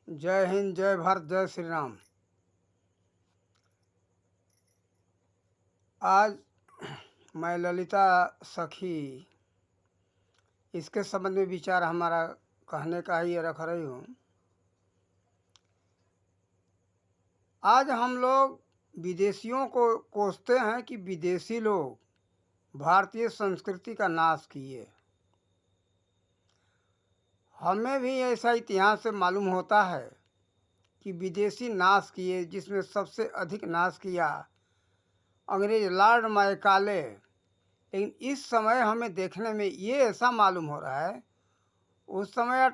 जय हिंद, जय भारत, जय श्री राम। आज मैं ललिता सखी इसके संबंध में विचार हमारा कहने का ही रख रही हूँ। आज हम लोग विदेशियों को कोसते हैं कि विदेशी लोग भारतीय संस्कृति का नाश किए। हमें भी ऐसा इतिहास से मालूम होता है कि विदेशी नाश किए, जिसमें सबसे अधिक नाश किया अंग्रेज लॉर्ड मैकाले। लेकिन इस समय हमें देखने में ये ऐसा मालूम हो रहा है, उस समय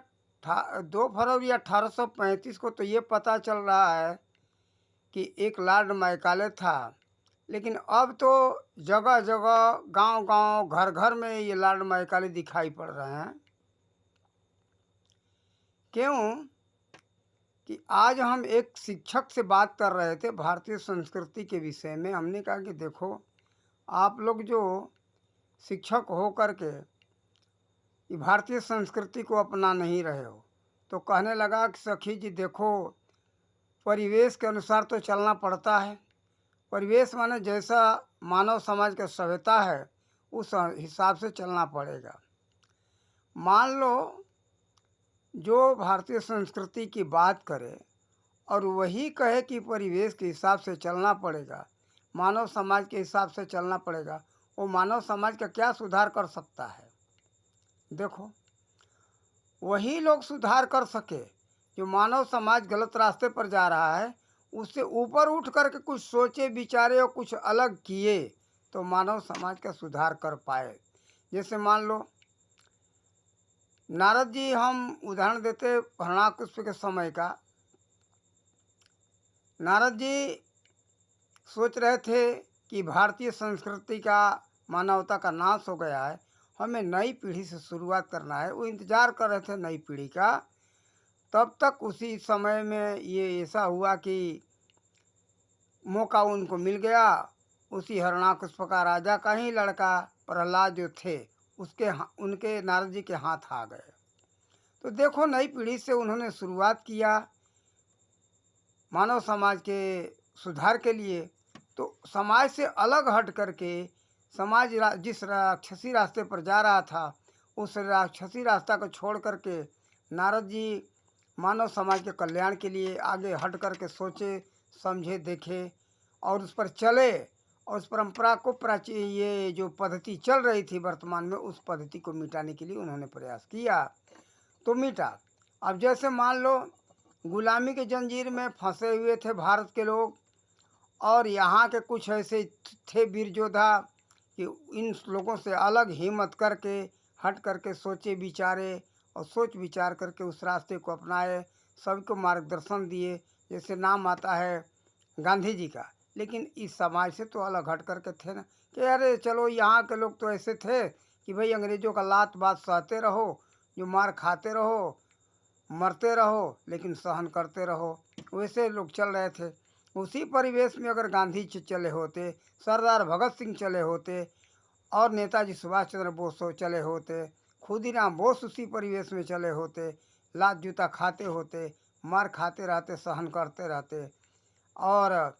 2 फरवरी 1835 को तो ये पता चल रहा है कि एक लॉर्ड मैकाले था, लेकिन अब तो जगह जगह, गांव गांव, घर घर में ये लॉर्ड मैकाले दिखाई पड़ रहे हैं। क्यों कि आज हम एक शिक्षक से बात कर रहे थे भारतीय संस्कृति के विषय में। हमने कहा कि देखो, आप लोग जो शिक्षक हो करके ये भारतीय संस्कृति को अपना नहीं रहे हो, तो कहने लगा कि सखी जी देखो, परिवेश के अनुसार तो चलना पड़ता है। परिवेश माने जैसा मानव समाज का सभ्यता है, उस हिसाब से चलना पड़ेगा। मान लो जो भारतीय संस्कृति की बात करे और वही कहे कि परिवेश के हिसाब से चलना पड़ेगा, मानव समाज के हिसाब से चलना पड़ेगा, वो मानव समाज का क्या सुधार कर सकता है? देखो, वही लोग सुधार कर सके जो मानव समाज गलत रास्ते पर जा रहा है, उससे ऊपर उठ करके कुछ सोचे विचारे और कुछ अलग किए तो मानव समाज का सुधार कर पाए। जैसे मान लो नारद जी, हम उदाहरण देते हरणाकुश के समय का। नारद जी सोच रहे थे कि भारतीय संस्कृति का, मानवता का नाश हो गया है, हमें नई पीढ़ी से शुरुआत करना है। वो इंतज़ार कर रहे थे नई पीढ़ी का। तब तक उसी समय में ये ऐसा हुआ कि मौका उनको मिल गया। उसी हरणाकुश का राजा का ही लड़का प्रहलाद जो थे, उनके नारद जी के हाथ आ गए। तो देखो, नई पीढ़ी से उन्होंने शुरुआत किया मानव समाज के सुधार के लिए। तो समाज से अलग हट करके समाज जिस राक्षसी रास्ते पर जा रहा था, उस राक्षसी रास्ता को छोड़ करके नारद जी मानव समाज के कल्याण के लिए आगे हट करके सोचे, समझे, देखे और उस पर चले। और उस परंपरा को, प्राचीन ये जो पद्धति चल रही थी वर्तमान में, उस पद्धति को मिटाने के लिए उन्होंने प्रयास किया, तो मिटा। अब जैसे मान लो गुलामी के जंजीर में फंसे हुए थे भारत के लोग, और यहाँ के कुछ ऐसे थे वीर योद्धा कि इन लोगों से अलग हिम्मत करके हट करके सोचे विचारे और सोच विचार करके उस रास्ते को अपनाए, सबको मार्गदर्शन दिए। जैसे नाम आता है गांधी जी का, लेकिन इस समाज से तो अलग हट करके थे ना, कि अरे चलो, यहाँ के लोग तो ऐसे थे कि भाई अंग्रेज़ों का लात बात सहते रहो, जो मार खाते रहो, मरते रहो, लेकिन सहन करते रहो। वैसे लोग चल रहे थे। उसी परिवेश में अगर गांधी जी चले होते, सरदार भगत सिंह चले होते और नेताजी सुभाष चंद्र बोस चले होते, खुदीराम बोस उसी परिवेश में चले होते, लात जूता खाते होते, मार खाते रहते, सहन करते रहते, और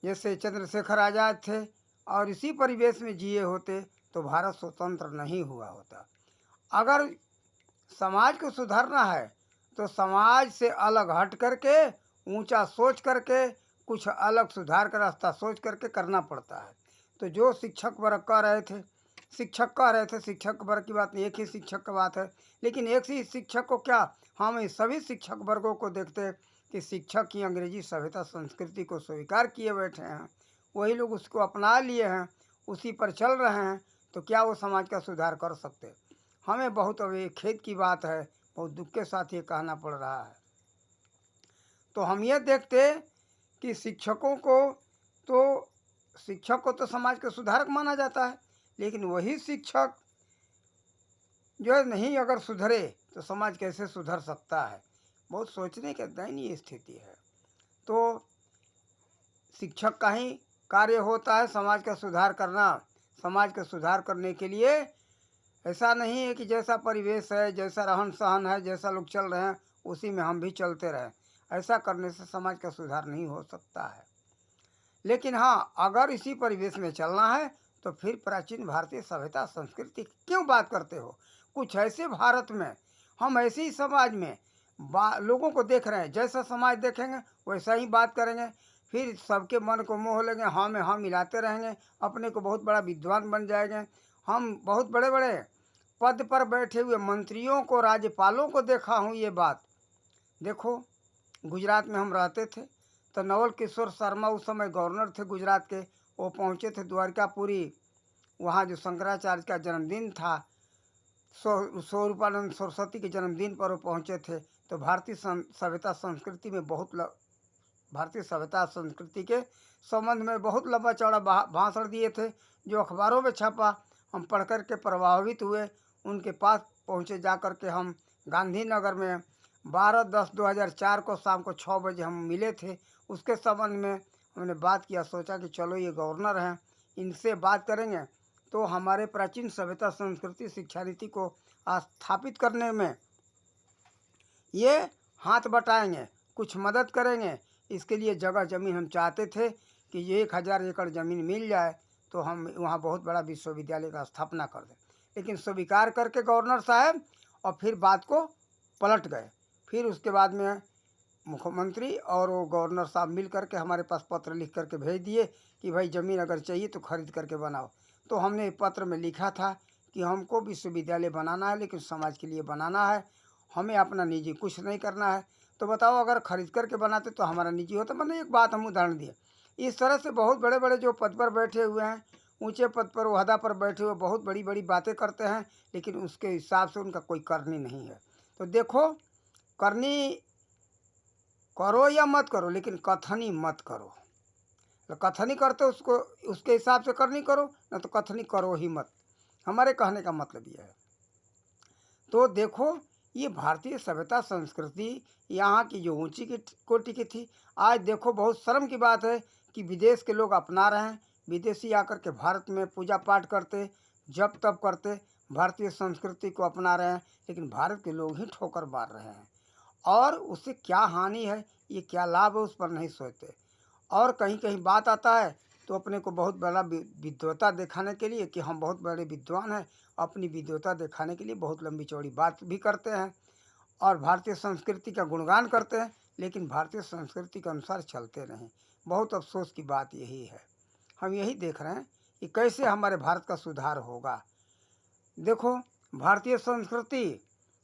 जैसे चंद्रशेखर आज़ाद थे और इसी परिवेश में जिए होते, तो भारत स्वतंत्र नहीं हुआ होता। अगर समाज को सुधारना है तो समाज से अलग हट करके, ऊंचा सोच करके, कुछ अलग सुधार का रास्ता सोच करके करना पड़ता है। तो जो शिक्षक वर्ग कह रहे थे, शिक्षक वर्ग की बात नहीं, एक ही शिक्षक की बात है, लेकिन एक ही शिक्षक को क्या, हम इस सभी शिक्षक वर्गों को देखते कि शिक्षक ही अंग्रेजी सभ्यता संस्कृति को स्वीकार किए बैठे हैं, वही लोग उसको अपना लिए हैं, उसी पर चल रहे हैं, तो क्या वो समाज का सुधार कर सकते? हमें बहुत अभी खेद की बात है, बहुत दुख के साथ ये कहना पड़ रहा है। तो हम ये देखते कि शिक्षक को तो समाज के सुधारक माना जाता है, लेकिन वही शिक्षक जो है नहीं अगर सुधरे तो समाज कैसे सुधर सकता है? बहुत सोचने के दयनीय स्थिति है। तो शिक्षक का ही कार्य होता है समाज का सुधार करना। समाज का सुधार करने के लिए ऐसा नहीं है कि जैसा परिवेश है, जैसा रहन सहन है, जैसा लोग चल रहे हैं, उसी में हम भी चलते रहें। ऐसा करने से समाज का सुधार नहीं हो सकता है। लेकिन हाँ, अगर इसी परिवेश में चलना है तो फिर प्राचीन भारतीय सभ्यता संस्कृति की क्यों बात करते हो? कुछ ऐसे भारत में, हम ऐसे ही समाज में लोगों को देख रहे हैं, जैसा समाज देखेंगे वैसा ही बात करेंगे, फिर सबके मन को मोह लेंगे, हाँ में हाँ मिलाते रहेंगे, अपने को बहुत बड़ा विद्वान बन जाएंगे। हम बहुत बड़े बड़े पद पर बैठे हुए मंत्रियों को, राज्यपालों को देखा हूँ ये बात। देखो, गुजरात में हम रहते थे तो नवल किशोर शर्मा उस समय गवर्नर थे गुजरात के। वो पहुँचे थे द्वारकापुरी, वहाँ जो शंकराचार्य का जन्मदिन था, स्वरूपानंद सरस्वती के जन्मदिन पर वो पहुँचे थे। तो भारतीय सभ्यता संस्कृति में भारतीय सभ्यता संस्कृति के संबंध में बहुत लंबा चौड़ा भाषण दिए थे, जो अखबारों में छपा। हम पढ़ कर के प्रभावित हुए। उनके पास पहुँचे, जा कर के हम गांधीनगर में 12/10/2004 को शाम को 6 बजे हम मिले थे। उसके संबंध में हमने बात किया, सोचा कि चलो ये गवर्नर हैं, इनसे बात करेंगे तो हमारे प्राचीन सभ्यता संस्कृति शिक्षा नीति को स्थापित करने में ये हाथ बटाएंगे, कुछ मदद करेंगे। इसके लिए जगह ज़मीन हम चाहते थे कि 1000 एकड़ ज़मीन मिल जाए तो हम वहाँ बहुत बड़ा विश्वविद्यालय का स्थापना कर दें। लेकिन स्वीकार करके गवर्नर साहब और फिर बात को पलट गए। फिर उसके बाद में मुख्यमंत्री और वो गवर्नर साहब मिल करके हमारे पास पत्र लिख करके भेज दिए कि भाई ज़मीन अगर चाहिए तो खरीद करके बनाओ। तो हमने पत्र में लिखा था कि हमको विश्वविद्यालय बनाना है, लेकिन समाज के लिए बनाना है, हमें अपना निजी कुछ नहीं करना है। तो बताओ, अगर खरीद करके बनाते तो हमारा निजी होता। मैंने एक बात हम उदाहरण दिए। इस तरह से बहुत बड़े बड़े जो पद पर बैठे हुए हैं, ऊंचे पद पर ओहदा पर बैठे हुए, बहुत बड़ी बड़ी बातें करते हैं, लेकिन उसके हिसाब से उनका कोई करनी नहीं है। तो देखो, करनी करो या मत करो, लेकिन कथनी मत करो। तो कथनी करते उसको उसके हिसाब से करनी करो, न तो कथनी करो ही मत। हमारे कहने का मतलब यह है। तो देखो, ये भारतीय सभ्यता संस्कृति यहाँ की जो ऊंची की कोटि की थी, आज देखो बहुत शर्म की बात है कि विदेश के लोग अपना रहे हैं। विदेशी आकर के भारत में पूजा पाठ करते, जप तप करते, भारतीय संस्कृति को अपना रहे हैं, लेकिन भारत के लोग ही ठोकर मार रहे हैं। और उससे क्या हानि है, ये क्या लाभ है, उस पर नहीं सोचते। और कहीं कहीं बात आता है तो अपने को बहुत बड़ा विद्वता दिखाने के लिए कि हम बहुत बड़े विद्वान हैं, अपनी विद्वता दिखाने के लिए बहुत लंबी चौड़ी बात भी करते हैं और भारतीय संस्कृति का गुणगान करते हैं, लेकिन भारतीय संस्कृति के अनुसार चलते नहीं। बहुत अफसोस की बात यही है। हम यही देख रहे हैं कि कैसे हमारे भारत का सुधार होगा। देखो, भारतीय संस्कृति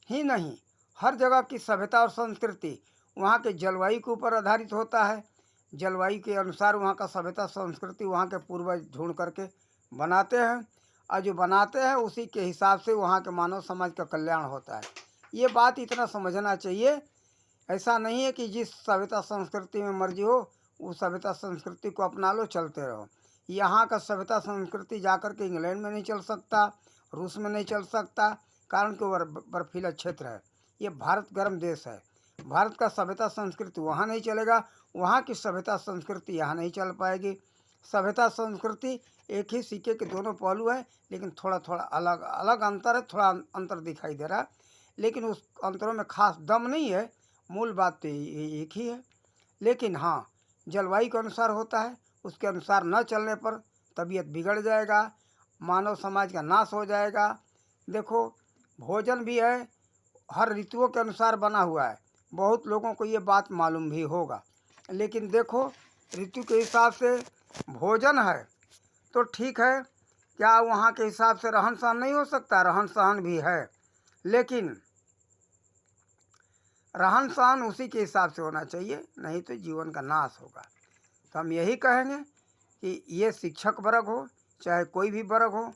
ही नहीं, हर जगह की सभ्यता और संस्कृति वहाँ के जलवायु के ऊपर आधारित होता है। जलवायु के अनुसार वहाँ का सभ्यता संस्कृति वहाँ के पूर्वज ढूंढ करके बनाते हैं, और जो बनाते हैं उसी के हिसाब से वहाँ के मानव समाज का कल्याण होता है। ये बात इतना समझना चाहिए। ऐसा नहीं है कि जिस सभ्यता संस्कृति में मर्जी हो उस सभ्यता संस्कृति को अपना लो, चलते रहो। यहाँ का सभ्यता संस्कृति जाकर के इंग्लैंड में नहीं चल सकता, रूस में नहीं चल सकता, कारण कि बर्फीला क्षेत्र है। ये भारत गर्म देश है। भारत का सभ्यता संस्कृति वहाँ नहीं चलेगा, वहाँ की सभ्यता संस्कृति यहाँ नहीं चल पाएगी। सभ्यता संस्कृति एक ही सिक्के के दोनों पहलू है, लेकिन थोड़ा थोड़ा अलग अलग अंतर है, थोड़ा अंतर दिखाई दे रहा है, लेकिन उस अंतरों में खास दम नहीं है। मूल बात तो एक ही है। लेकिन हाँ, जलवायु के अनुसार होता है, उसके अनुसार न चलने पर तबीयत बिगड़ जाएगा, मानव समाज का नाश हो जाएगा। देखो, भोजन भी है, हर ऋतुओं के अनुसार बना हुआ है। बहुत लोगों को ये बात मालूम भी होगा, लेकिन देखो, ऋतु के हिसाब से भोजन है तो ठीक है, क्या वहाँ के हिसाब से रहन सहन नहीं हो सकता? रहन सहन भी है, लेकिन रहन सहन उसी के हिसाब से होना चाहिए, नहीं तो जीवन का नाश होगा। तो हम यही कहेंगे कि ये शिक्षक वर्ग हो चाहे कोई भी वर्ग हो,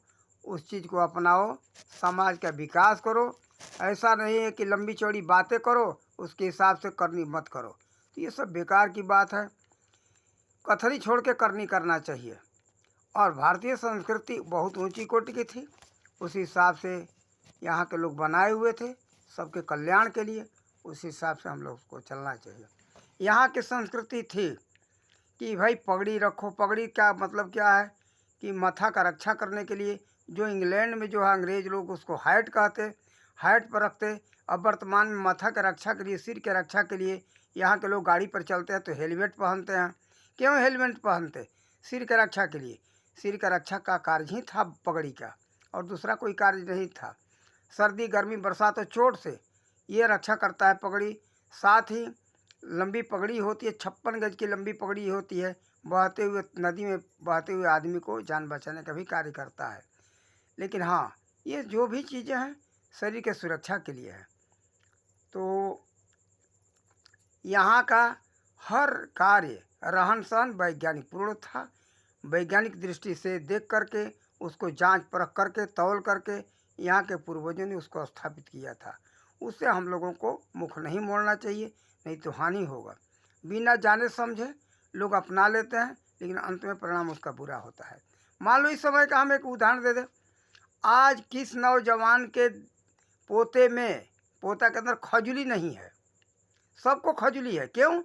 उस चीज़ को अपनाओ, समाज का विकास करो। ऐसा नहीं है कि लंबी चौड़ी बातें करो, उसके हिसाब से करनी मत करो। तो ये सब बेकार की बात है। कथनी छोड़ के करनी करना चाहिए। और भारतीय संस्कृति बहुत ऊंची कोटि की थी, उस हिसाब से यहाँ के लोग बनाए हुए थे सबके कल्याण के लिए, उस हिसाब से हम लोग को चलना चाहिए। यहाँ की संस्कृति थी कि भाई पगड़ी रखो। पगड़ी का मतलब क्या है कि माथा का रक्षा करने के लिए। जो इंग्लैंड में जो है अंग्रेज लोग उसको हैट कहते, हैट पर रखते, अब वर्तमान में माथा की रक्षा के लिए, सिर की रक्षा के लिए यहाँ के लोग गाड़ी पर चलते हैं तो हेलमेट पहनते हैं। क्यों हेलमेट पहनते? सिर की रक्षा के लिए। सिर की रक्षा का कार्य ही था पगड़ी का, और दूसरा कोई कार्य नहीं था। सर्दी गर्मी बरसात और चोट से ये रक्षा करता है पगड़ी। साथ ही लंबी पगड़ी होती है, 56 गज की लंबी पगड़ी होती है। बहते हुए नदी में बहते हुए आदमी को जान बचाने का भी कार्य करता है। लेकिन हाँ, ये जो भी चीज़ें हैं शरीर के सुरक्षा के लिए है। तो यहाँ का हर कार्य रहन सहन वैज्ञानिक पूर्ण था। वैज्ञानिक दृष्टि से देख करके, उसको जांच परख करके, तौल करके यहाँ के पूर्वजों ने उसको स्थापित किया था। उससे हम लोगों को मुख नहीं मोड़ना चाहिए, नहीं तो हानि होगा। बिना जाने समझे लोग अपना लेते हैं, लेकिन अंत में परिणाम उसका बुरा होता है। मान लो इस समय का हम एक उदाहरण दे दें। आज किस नौजवान के पोता के अंदर खजुली नहीं है? सबको खजुली है। क्यों?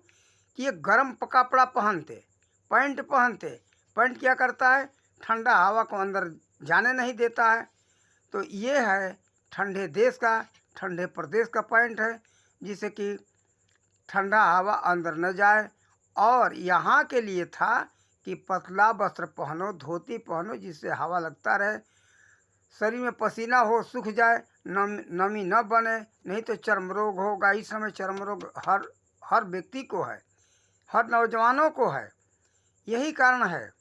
कि ये गर्म कपड़ा पहनते, पैंट क्या करता है? ठंडा हवा को अंदर जाने नहीं देता है। तो ये है ठंडे देश का, ठंडे प्रदेश का पैंट है, जिससे कि ठंडा हवा अंदर न जाए। और यहाँ के लिए था कि पतला वस्त्र पहनो, धोती पहनो, जिससे हवा लगता रहे, शरीर में पसीना हो, सूख जाए, नमी न बने, नहीं तो चर्म रोग होगा। इस समय चर्म रोग हर व्यक्ति को है, हर नौजवानों को है। यही कारण है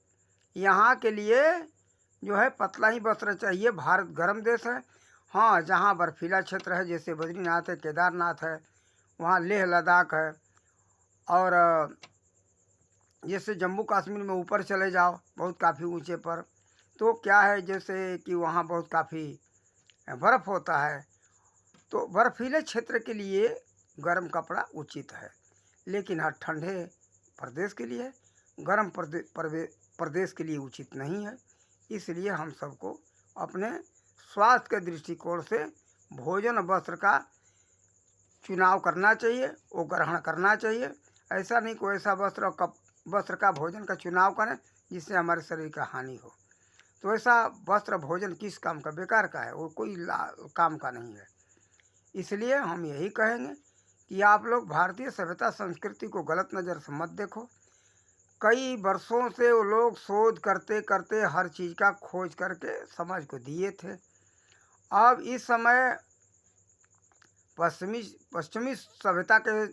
यहाँ के लिए जो है पतला ही वस्त्र चाहिए। भारत गर्म देश है। हाँ, जहाँ बर्फीला क्षेत्र है, जैसे बद्रीनाथ है, केदारनाथ है, वहाँ लेह लद्दाख है, और जैसे जम्मू कश्मीर में ऊपर चले जाओ बहुत काफ़ी ऊंचे पर, तो क्या है जैसे कि वहाँ बहुत काफ़ी बर्फ़ होता है। तो बर्फीले क्षेत्र के लिए गर्म कपड़ा उचित है। लेकिन हर ठंडे प्रदेश के लिए, गर्म प्रदेश के लिए उचित नहीं है। इसलिए हम सबको अपने स्वास्थ्य के दृष्टिकोण से भोजन वस्त्र का चुनाव करना चाहिए, वो ग्रहण करना चाहिए। ऐसा नहीं कोई ऐसा वस्त्र का भोजन का चुनाव करें जिससे हमारे शरीर का हानि हो। तो ऐसा वस्त्र भोजन किस काम का? बेकार का है, वो कोई काम का नहीं है। इसलिए हम यही कहेंगे कि आप लोग भारतीय सभ्यता संस्कृति को गलत नज़र से मत देखो। कई वर्षों से वो लोग शोध करते करते हर चीज़ का खोज करके समाज को दिए थे। अब इस समय पश्चिमी सभ्यता के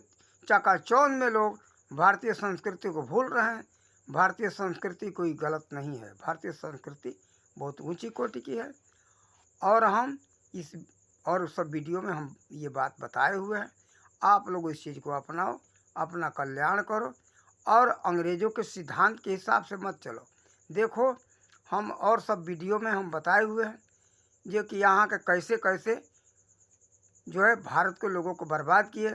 चकाचौंध में लोग भारतीय संस्कृति को भूल रहे हैं। भारतीय संस्कृति कोई गलत नहीं है। भारतीय संस्कृति बहुत ऊंची कोटि की है। और हम इस और सब वीडियो में हम ये बात बताए हुए हैं। आप लोग इस चीज़ को अपनाओ, अपना कल्याण करो, और अंग्रेज़ों के सिद्धांत के हिसाब से मत चलो। देखो, हम और सब वीडियो में हम बताए हुए हैं जो कि यहाँ के कैसे कैसे जो है भारत के लोगों को बर्बाद किए।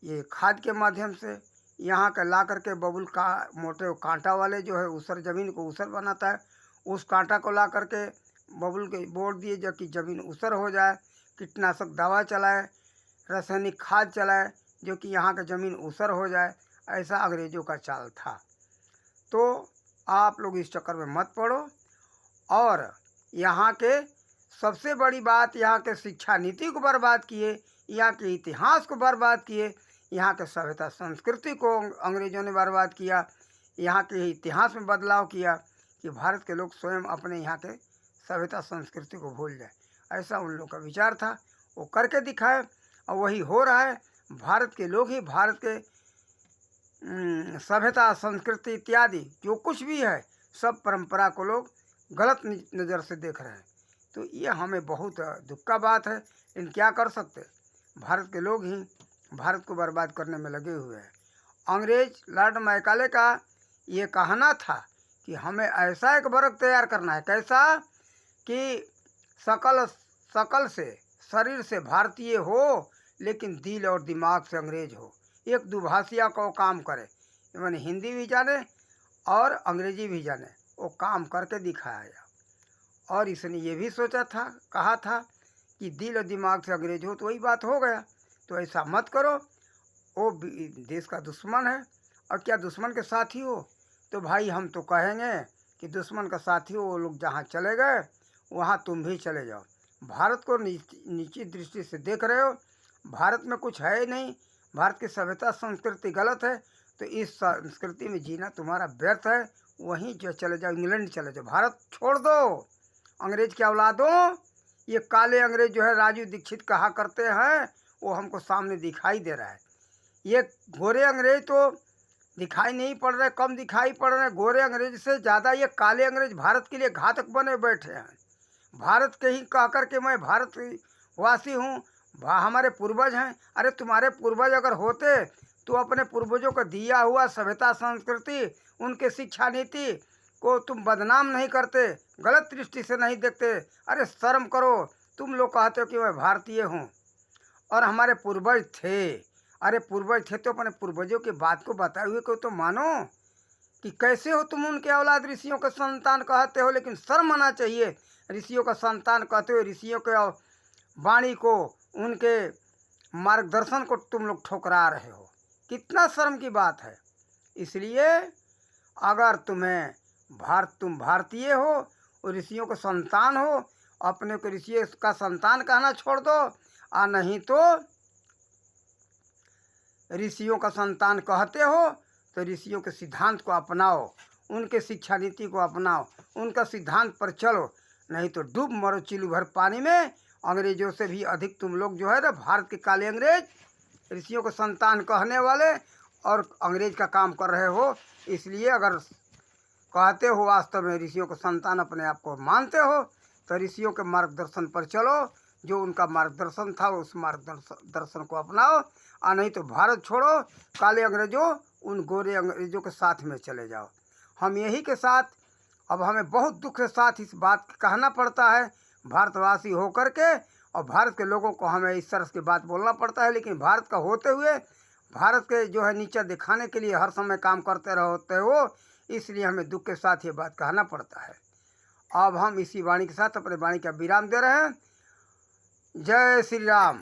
ये खाद के माध्यम से यहाँ का ला करके बबुल का मोटे कांटा वाले जो है ऊसर ज़मीन को ऊसर बनाता है, उस कांटा को ला करके बबुल के बोर दिए जो कि ज़मीन ऊसर हो जाए। कीटनाशक दवा चलाए, रासायनिक खाद चलाए जो कि यहाँ का ज़मीन ऊसर हो जाए। ऐसा अंग्रेज़ों का चाल था। तो आप लोग इस चक्कर में मत पड़ो। और यहाँ के सबसे बड़ी बात, यहाँ के शिक्षा नीति को बर्बाद किए, यहाँ के इतिहास को बर्बाद किए, यहाँ के सभ्यता संस्कृति को अंग्रेज़ों ने बर्बाद किया, यहाँ के इतिहास में बदलाव किया कि भारत के लोग स्वयं अपने यहाँ के सभ्यता संस्कृति को भूल जाए। ऐसा उन लोगों का विचार था, वो करके दिखाए, और वही हो रहा है। भारत के लोग ही भारत के सभ्यता संस्कृति इत्यादि जो कुछ भी है, सब परंपरा को लोग गलत नज़र से देख रहे हैं। तो ये हमें बहुत दुख का बात है। लेकिन क्या कर सकते? भारत के लोग ही भारत को बर्बाद करने में लगे हुए हैं। अंग्रेज लॉर्ड मैकाले का ये कहना था कि हमें ऐसा एक वर्ग तैयार करना है, कैसा कि शकल से, शरीर से भारतीय हो, लेकिन दिल और दिमाग से अंग्रेज हो। एक दुभाषिया को काम करे, यानी हिंदी भी जाने और अंग्रेजी भी जाने, वो काम करके दिखाया। और इसने ये भी सोचा था, कहा था कि दिल और दिमाग से अंग्रेज हो, तो वही बात हो गया। तो ऐसा मत करो, वो देश का दुश्मन है। और क्या दुश्मन के साथी हो? तो भाई हम तो कहेंगे कि दुश्मन का साथी हो, वो लोग जहाँ चले गए वहाँ तुम भी चले जाओ। भारत को नीची दृष्टि से देख रहे हो, भारत में कुछ है ही नहीं, भारत की सभ्यता संस्कृति गलत है, तो इस संस्कृति में जीना तुम्हारा व्यर्थ है, वहीं जो चले जाओ, इंग्लैंड चले जाओ, भारत छोड़ दो। अंग्रेज की औलादों, ये काले अंग्रेज जो है राजू दीक्षित कहा करते हैं, वो हमको सामने दिखाई दे रहा है। ये गोरे अंग्रेज तो दिखाई नहीं पड़ रहे, कम दिखाई पड़ रहे, गोरे अंग्रेज से ज़्यादा ये काले अंग्रेज भारत के लिए घातक बने बैठे हैं। भारत के ही कह कर के मैं भारतवासी हूँ, हमारे पूर्वज हैं। अरे तुम्हारे पूर्वज अगर होते तो अपने पूर्वजों को दिया हुआ सभ्यता संस्कृति, उनके शिक्षा नीति को तुम बदनाम नहीं करते, गलत दृष्टि से नहीं देखते। अरे शर्म करो, तुम लोग कहते हो कि मैं भारतीय हूँ और हमारे पूर्वज थे। अरे पूर्वज थे तो अपने पूर्वजों की बात को बताए हुए को तो मानो कि कैसे हो तुम उनके औलाद, ऋषियों का संतान कहते हो, लेकिन शर्म आना चाहिए। ऋषियों का संतान कहते हो, ऋषियों के वाणी को, उनके मार्गदर्शन को तुम लोग ठुकरा रहे हो, कितना शर्म की बात है। इसलिए अगर तुम भारतीय हो और ऋषियों का संतान हो, अपने को ऋषि का संतान कहना छोड़ दो, और नहीं तो ऋषियों का संतान कहते हो तो ऋषियों के सिद्धांत को अपनाओ, उनके शिक्षा नीति को अपनाओ, उनका सिद्धांत पर चलो, नहीं तो डूब मरो चिल्लू भर पानी में। अंग्रेजों से भी अधिक तुम लोग जो है ना, भारत के काले अंग्रेज, ऋषियों को संतान कहने वाले और अंग्रेज का काम कर रहे हो। इसलिए अगर कहते हो वास्तव में ऋषियों को संतान अपने आप को मानते हो, तो ऋषियों के मार्गदर्शन पर चलो, जो उनका मार्गदर्शन था उस मार्गदर्शन को अपनाओ, और नहीं तो भारत छोड़ो, काले अंग्रेजों उन गोरे अंग्रेजों के साथ में चले जाओ। हम यही के साथ, अब हमें बहुत दुख के साथ इस बात कहना पड़ता है, भारतवासी होकर के, और भारत के लोगों को हमें इस तरह की बात बोलना पड़ता है। लेकिन भारत का होते हुए भारत के जो है नीचा दिखाने के लिए हर समय काम करते रहते हो, इसलिए हमें दुख के साथ ये बात कहना पड़ता है। अब हम इसी वाणी के साथ अपने वाणी का विराम दे रहे हैं। जय श्री राम।